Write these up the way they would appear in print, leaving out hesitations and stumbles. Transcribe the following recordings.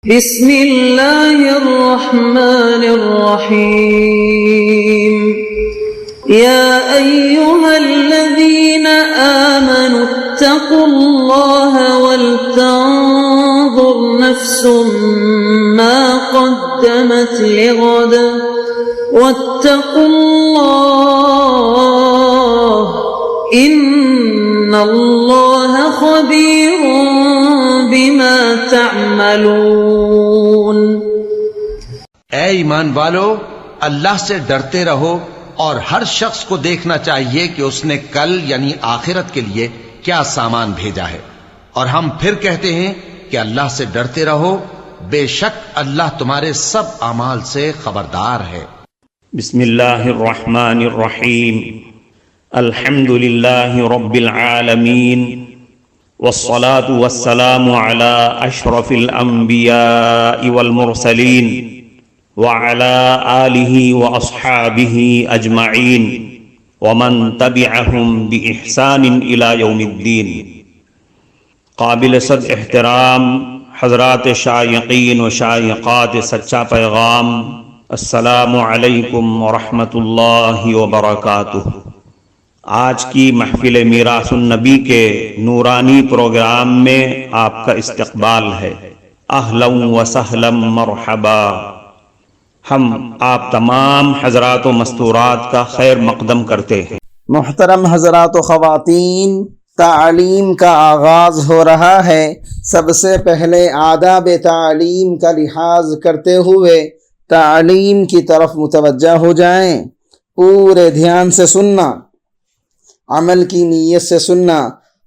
بسم اللہ الرحمن الرحیم یا ایہا الذین آمنوا اتقوا اللہ ولتنظر نفس ما قدمت لغد واتقوا اللہ ان اللہ خبیر بما تعملون۔ اے ایمان والو، اللہ سے ڈرتے رہو اور ہر شخص کو دیکھنا چاہیے کہ اس نے کل یعنی آخرت کے لیے کیا سامان بھیجا ہے، اور ہم پھر کہتے ہیں کہ اللہ سے ڈرتے رہو، بے شک اللہ تمہارے سب اعمال سے خبردار ہے۔ بسم اللہ الرحمن الرحیم، الحمد للہ رب العالمین، والصلاة والسلام على اشرف الانبیاء والمرسلین وعلى آلہ واصحابہ اجمعین ومن تبعہم بإحسان الى یوم الدین۔ قابل صد احترام حضرات شائقین و شائقات سچا پیغام، السلام علیکم ورحمۃ اللہ وبرکاتہ۔ آج کی محفل میراث النبی کے نورانی پروگرام میں آپ کا استقبال ہے۔ اہلا و سہلا مرحبا۔ ہم آپ تمام حضرات و مستورات کا خیر مقدم کرتے ہیں۔ محترم حضرات و خواتین، تعلیم کا آغاز ہو رہا ہے۔ سب سے پہلے آداب تعلیم کا لحاظ کرتے ہوئے تعلیم کی طرف متوجہ ہو جائیں۔ پورے دھیان سے سننا، عمل کی نیت سے سننا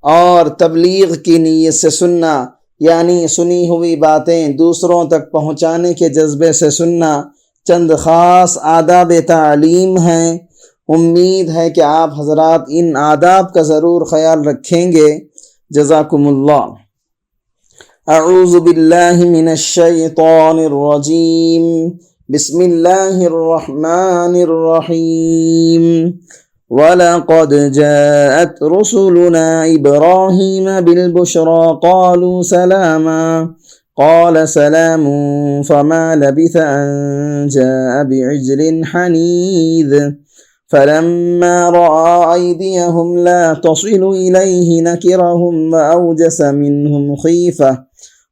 اور تبلیغ کی نیت سے سننا، یعنی سنی ہوئی باتیں دوسروں تک پہنچانے کے جذبے سے سننا۔ چند خاص آداب تعلیم ہیں، امید ہے کہ آپ حضرات ان آداب کا ضرور خیال رکھیں گے۔ جزاکم اللہ۔ اعوذ باللہ من الشیطان الرجیم، بسم اللہ الرحمن الرحیم۔ وَلَقَدْ جَاءَتْ رُسُلُنَا إِبْرَاهِيمَ بِالْبُشْرَى قَالُوا سَلَامًا قَالَ سَلَامٌ فَمَا لَبِثَ أَن جَاءَ بِعِجْلٍ حَنِيذٍ فَلَمَّا رَأَى أَيْدِيَهُمْ لَا تَصِلُ إِلَيْهِ نَكِرَهُمْ وَأَوْجَسَ مِنْهُمْ خِيفَةً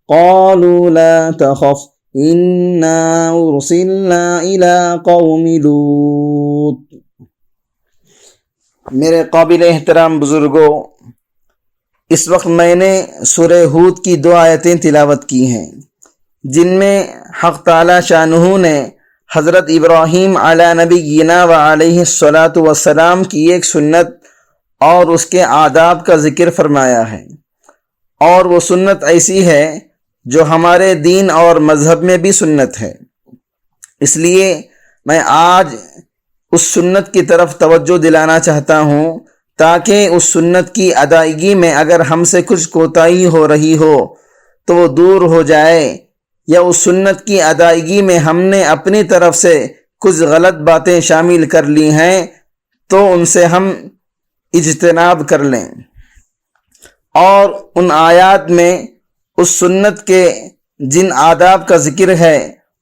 قَالُوا لَا تَخَفْ إِنَّا أُرْسِلْنَا إِلَى قَوْمِ لُوطٍ۔ میرے قابل احترام بزرگوں، اس وقت میں نے سورہ ہود کی 2 آیتیں تلاوت کی ہیں، جن میں حق تعالی شانہ نے حضرت ابراہیم علی نبینا و علیہ الصلاۃ والسلام کی ایک سنت اور اس کے آداب کا ذکر فرمایا ہے، اور وہ سنت ایسی ہے جو ہمارے دین اور مذہب میں بھی سنت ہے۔ اس لیے میں آج اس سنت کی طرف توجہ دلانا چاہتا ہوں، تاکہ اس سنت کی ادائیگی میں اگر ہم سے کچھ کوتاہی ہو رہی ہو تو وہ دور ہو جائے، یا اس سنت کی ادائیگی میں ہم نے اپنی طرف سے کچھ غلط باتیں شامل کر لی ہیں تو ان سے ہم اجتناب کر لیں۔ اور ان آیات میں اس سنت کے جن آداب کا ذکر ہے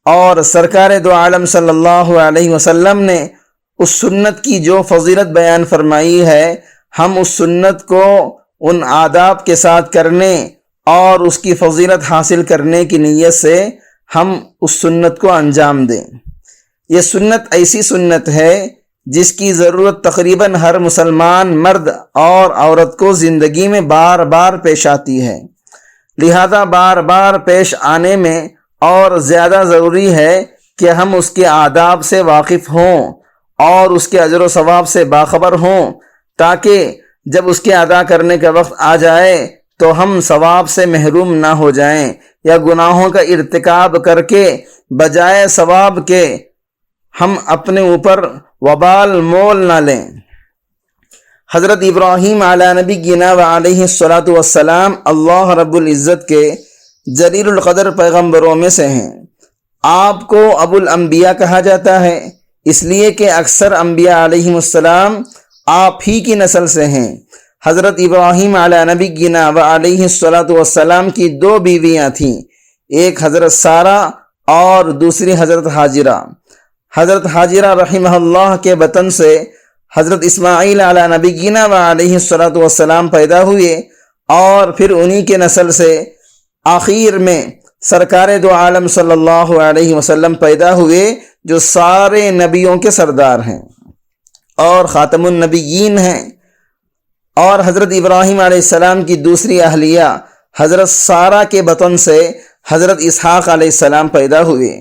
اور سرکار دو عالم صلی اللہ علیہ وسلم نے اس سنت کی جو فضیلت بیان فرمائی ہے، ہم اس سنت کو ان آداب کے ساتھ کرنے اور اس کی فضیلت حاصل کرنے کی نیت سے ہم اس سنت کو انجام دیں۔ یہ سنت ایسی سنت ہے جس کی ضرورت تقریباً ہر مسلمان مرد اور عورت کو زندگی میں بار بار پیش آتی ہے، لہذا بار بار پیش آنے میں اور زیادہ ضروری ہے کہ ہم اس کے آداب سے واقف ہوں اور اس کے اجر و ثواب سے باخبر ہوں، تاکہ جب اس کے ادا کرنے کا وقت آ جائے تو ہم ثواب سے محروم نہ ہو جائیں، یا گناہوں کا ارتکاب کر کے بجائے ثواب کے ہم اپنے اوپر وبال مول نہ لیں۔ حضرت ابراہیم علی نبینا و علیہ الصلاۃ والسلام اللہ رب العزت کے جلیل القدر پیغمبروں میں سے ہیں۔ آپ کو ابو الانبیاء کہا جاتا ہے، اس لیے کہ اکثر انبیاء علیہم السلام آپ ہی کی نسل سے ہیں۔ حضرت ابراہیم علی نبینا و علیہ الصلاۃ والسلام کی 2 بیویاں تھیں، ایک حضرت سارہ اور دوسری حضرت حاجرہ۔ حضرت حاجرہ رحمہ اللہ کے بطن سے حضرت اسماعیل علی نبینا و علیہ الصلوۃ والسلام پیدا ہوئے، اور پھر انہی کے نسل سے آخر میں سرکار دو عالم صلی اللہ علیہ وسلم پیدا ہوئے، جو سارے نبیوں کے سردار ہیں اور خاتم النبیین ہیں۔ اور حضرت ابراہیم علیہ السلام کی دوسری اہلیہ حضرت سارہ کے بطن سے حضرت اسحاق علیہ السلام پیدا ہوئے،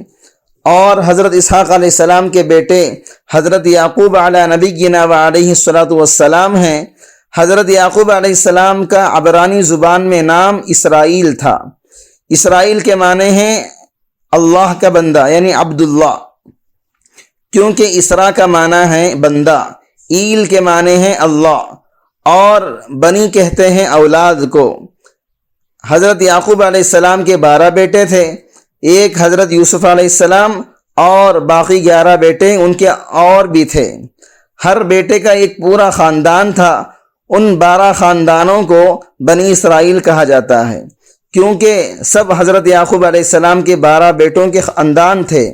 اور حضرت اسحاق علیہ السلام کے بیٹے حضرت یعقوب علی نبینا و علیہ الصلوۃ والسلام ہیں۔ حضرت یعقوب علیہ السلام کا عبرانی زبان میں نام اسرائیل تھا۔ اسرائیل کے معنی ہیں اللہ کا بندہ، یعنی عبداللہ، کیونکہ اسرا کا معنی ہے بندہ، ایل کے معنی ہیں اللہ، اور بنی کہتے ہیں اولاد کو۔ حضرت یعقوب علیہ السلام کے 12 بیٹے تھے، ایک حضرت یوسف علیہ السلام اور باقی 11 بیٹے ان کے اور بھی تھے۔ ہر بیٹے کا ایک پورا خاندان تھا۔ ان 12 خاندانوں کو بنی اسرائیل کہا جاتا ہے، کیونکہ سب حضرت یعقوب علیہ السلام کے 12 بیٹوں کے خاندان تھے۔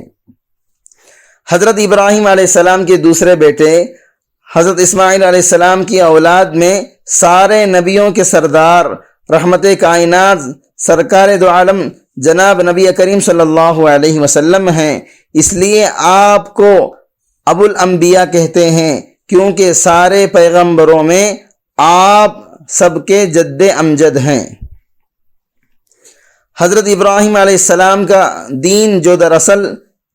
حضرت ابراہیم علیہ السلام کے دوسرے بیٹے حضرت اسماعیل علیہ السلام کی اولاد میں سارے نبیوں کے سردار رحمت کائنات سرکار دو عالم جناب نبی کریم صلی اللہ علیہ وسلم ہیں۔ اس لیے آپ کو ابو الانبیاء کہتے ہیں، کیونکہ سارے پیغمبروں میں آپ سب کے جد امجد ہیں۔ حضرت ابراہیم علیہ السلام کا دین جو دراصل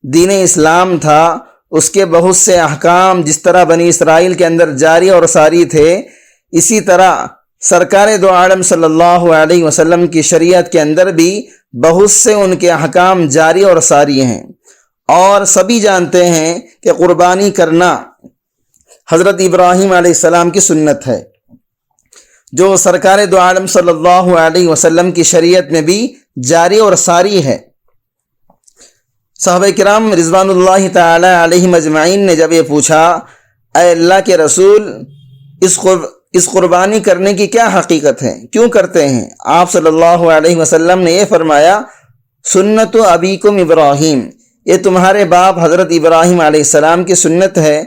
دین اسلام تھا، اس کے بہت سے احکام جس طرح بنی اسرائیل کے اندر جاری اور ساری تھے، اسی طرح سرکار دو عالم صلی اللہ علیہ وسلم کی شریعت کے اندر بھی بہت سے ان کے احکام جاری اور ساری ہیں۔ اور سبھی جانتے ہیں کہ قربانی کرنا حضرت ابراہیم علیہ السلام کی سنت ہے، جو سرکار دو عالم صلی اللہ علیہ وسلم کی شریعت میں بھی جاری اور ساری ہے۔ صحابہ کرام رضوان اللہ تعالی علیہم اجمعین نے جب یہ پوچھا، اے اللہ کے رسول، اس قربانی کرنے کی کیا حقیقت ہے، کیوں کرتے ہیں؟ آپ صلی اللہ علیہ وسلم نے یہ فرمایا، سنت ابیکم ابراہیم، یہ تمہارے باپ حضرت ابراہیم علیہ السلام کی سنت ہے۔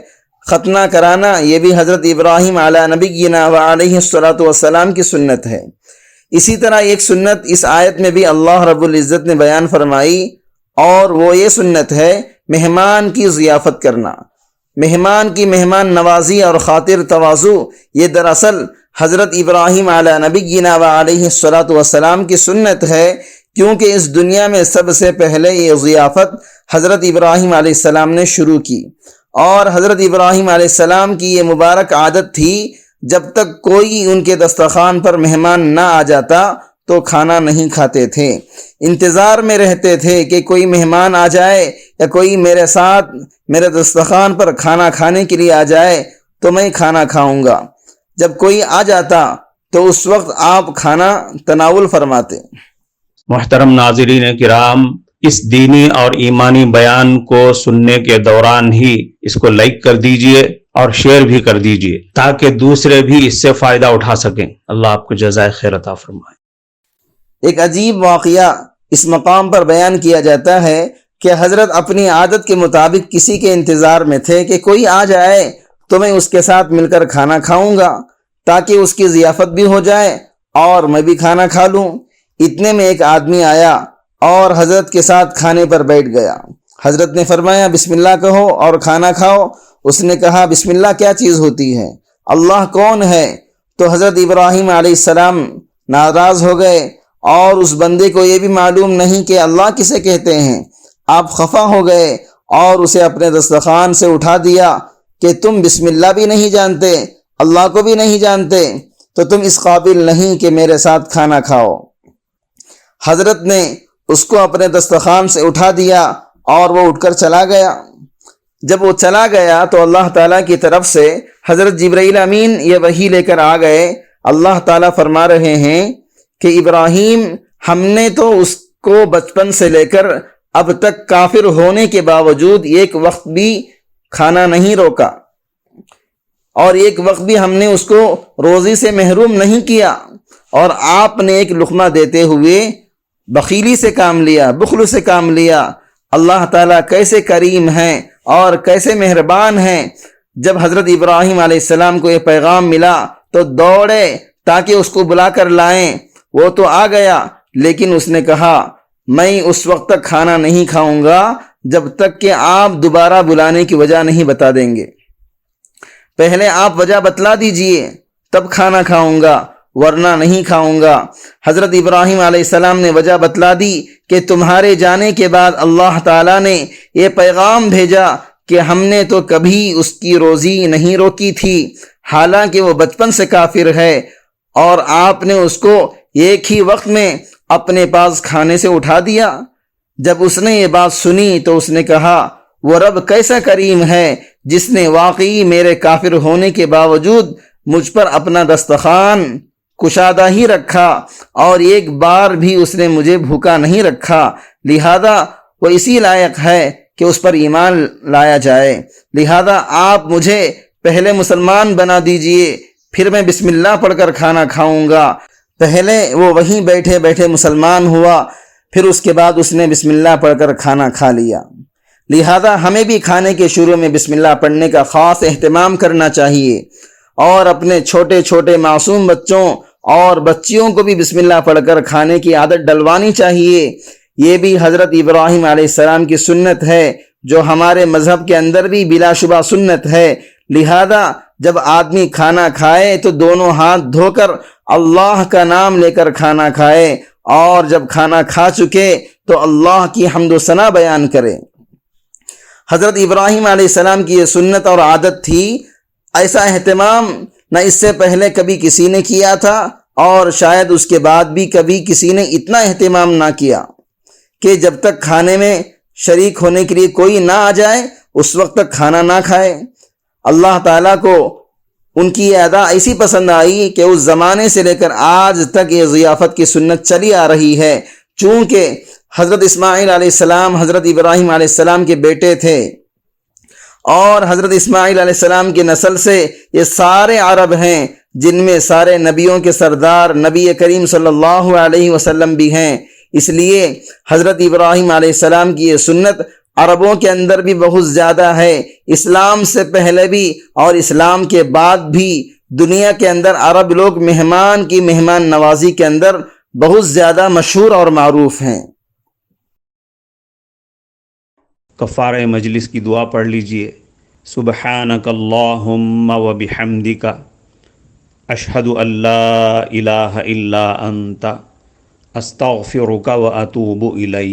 ختنہ کرانا یہ بھی حضرت ابراہیم علی نبینا و علیہ الصلوۃ والسلام کی سنت ہے۔ اسی طرح ایک سنت اس آیت میں بھی اللہ رب العزت نے بیان فرمائی، اور وہ یہ سنت ہے مہمان کی ضیافت کرنا۔ مہمان کی مہمان نوازی اور خاطر تواضع یہ دراصل حضرت ابراہیم علی نبینا و علیہ الصلوۃ والسلام کی سنت ہے، کیونکہ اس دنیا میں سب سے پہلے یہ ضیافت حضرت ابراہیم علیہ السلام نے شروع کی، اور حضرت ابراہیم علیہ السلام کی یہ مبارک عادت تھی، جب تک کوئی ان کے دسترخوان پر مہمان نہ آ جاتا تو کھانا نہیں کھاتے تھے، انتظار میں رہتے تھے کہ کوئی مہمان آ جائے یا کوئی میرے ساتھ میرے دسترخوان پر کھانا کھانے کے لیے آ جائے تو میں کھانا کھاؤں گا۔ جب کوئی آ جاتا تو اس وقت آپ کھانا تناول فرماتے۔ محترم ناظرین کرام، اس دینی اور ایمانی بیان کو سننے کے دوران ہی اس کو لائک کر دیجئے اور شیئر بھی کر دیجئے، تاکہ دوسرے بھی اس سے فائدہ اٹھا سکیں۔ اللہ آپ کو جزائے خیر عطا فرمائے۔ ایک عجیب واقعہ اس مقام پر بیان کیا جاتا ہے کہ حضرت اپنی عادت کے مطابق کسی کے انتظار میں تھے کہ کوئی آ جائے تو میں اس کے ساتھ مل کر کھانا کھاؤں گا، تاکہ اس کی ضیافت بھی ہو جائے اور میں بھی کھانا کھا لوں۔ اتنے میں ایک آدمی آیا اور حضرت کے ساتھ کھانے پر بیٹھ گیا۔ حضرت نے فرمایا، بسم اللہ کہو اور کھانا کھاؤ۔ اس نے کہا، بسم اللہ کیا چیز ہوتی ہے؟ اللہ کون ہے؟ تو حضرت ابراہیم علیہ السلام ناراض ہو گئے، اور اس بندے کو یہ بھی معلوم نہیں کہ اللہ کسے کہتے ہیں۔ آپ خفا ہو گئے اور اسے اپنے دسترخوان سے اٹھا دیا کہ تم بسم اللہ بھی نہیں جانتے، اللہ کو بھی نہیں جانتے، تو تم اس قابل نہیں کہ میرے ساتھ کھانا کھاؤ۔ حضرت نے اس کو اپنے دسترخوان سے اٹھا دیا اور وہ اٹھ کر چلا گیا۔ جب وہ چلا گیا تو اللہ تعالیٰ کی طرف سے حضرت جبرائیل امین یہ وحی لے کر آ گئے۔ اللہ تعالیٰ فرما رہے ہیں کہ ابراہیم، ہم نے تو اس کو بچپن سے لے کر اب تک کافر ہونے کے باوجود ایک وقت بھی کھانا نہیں روکا، اور ایک وقت بھی ہم نے اس کو روزی سے محروم نہیں کیا، اور آپ نے ایک لقمہ دیتے ہوئے بخیلی سے کام لیا، بخل سے کام لیا۔ اللہ تعالیٰ کیسے کریم ہیں اور کیسے مہربان ہیں۔ جب حضرت ابراہیم علیہ السلام کو یہ پیغام ملا تو دوڑے تاکہ اس کو بلا کر لائیں۔ وہ تو آ گیا، لیکن اس نے کہا میں اس وقت تک کھانا نہیں کھاؤں گا جب تک کہ آپ دوبارہ بلانے کی وجہ نہیں بتا دیں گے۔ پہلے آپ وجہ بتلا دیجئے تب کھانا کھاؤں گا، ورنہ نہیں کھاؤں گا۔ حضرت ابراہیم علیہ السلام نے وجہ بتلا دی کہ تمہارے جانے کے بعد اللہ تعالیٰ نے یہ پیغام بھیجا کہ ہم نے تو کبھی اس کی روزی نہیں روکی تھی، حالانکہ وہ بچپن سے کافر ہے، اور آپ نے اس کو ایک ہی وقت میں اپنے پاس کھانے سے اٹھا دیا۔ جب اس نے یہ بات سنی تو اس نے کہا وہ رب کیسا کریم ہے جس نے واقعی میرے کافر ہونے کے باوجود مجھ پر اپنا دسترخوان کشادہ ہی رکھا، اور ایک بار بھی اس نے مجھے بھوکا نہیں رکھا، لہذا وہ اسی لائق ہے کہ اس پر ایمان لایا جائے۔ لہذا آپ مجھے پہلے مسلمان بنا دیجئے، پھر میں بسم اللہ پڑھ کر کھانا کھاؤں گا۔ پہلے وہ وہیں بیٹھے بیٹھے مسلمان ہوا، پھر اس کے بعد اس نے بسم اللہ پڑھ کر کھانا کھا لیا۔ لہذا ہمیں بھی کھانے کے شروع میں بسم اللہ پڑھنے کا خاص اہتمام کرنا چاہیے، اور اپنے چھوٹے چھوٹے معصوم بچوں اور بچیوں کو بھی بسم اللہ پڑھ کر کھانے کی عادت ڈلوانی چاہیے۔ یہ بھی حضرت ابراہیم علیہ السلام کی سنت ہے، جو ہمارے مذہب کے اندر بھی بلا شبہ سنت ہے۔ لہذا جب آدمی کھانا کھائے تو دونوں ہاتھ دھو کر اللہ کا نام لے کر کھانا کھائے، اور جب کھانا کھا چکے تو اللہ کی حمد و ثنا بیان کرے۔ حضرت ابراہیم علیہ السلام کی یہ سنت اور عادت تھی۔ ایسا اہتمام نہ اس سے پہلے کبھی کسی نے کیا تھا، اور شاید اس کے بعد بھی کبھی کسی نے اتنا اہتمام نہ کیا کہ جب تک کھانے میں شریک ہونے کے لیے کوئی نہ آ جائے اس وقت تک کھانا نہ کھائے۔ اللہ تعالیٰ کو ان کی یہ ادا ایسی پسند آئی کہ اس زمانے سے لے کر آج تک یہ ضیافت کی سنت چلی آ رہی ہے۔ چونکہ حضرت اسماعیل علیہ السلام حضرت ابراہیم علیہ السلام کے بیٹے تھے، اور حضرت اسماعیل علیہ السلام کی نسل سے یہ سارے عرب ہیں، جن میں سارے نبیوں کے سردار نبی کریم صلی اللہ علیہ وسلم بھی ہیں۔ اس لیے حضرت ابراہیم علیہ السلام کی یہ سنت عربوں کے اندر بھی بہت زیادہ ہے۔ اسلام سے پہلے بھی اور اسلام کے بعد بھی دنیا کے اندر عرب لوگ مہمان کی مہمان نوازی کے اندر بہت زیادہ مشہور اور معروف ہیں۔ کفارہ مجلس کی دعا پڑھ لیجئے۔ سبحانک اللہم و بحمدک، اشہد ان لا الہ الا انت، استغفرک و اتوب الیک۔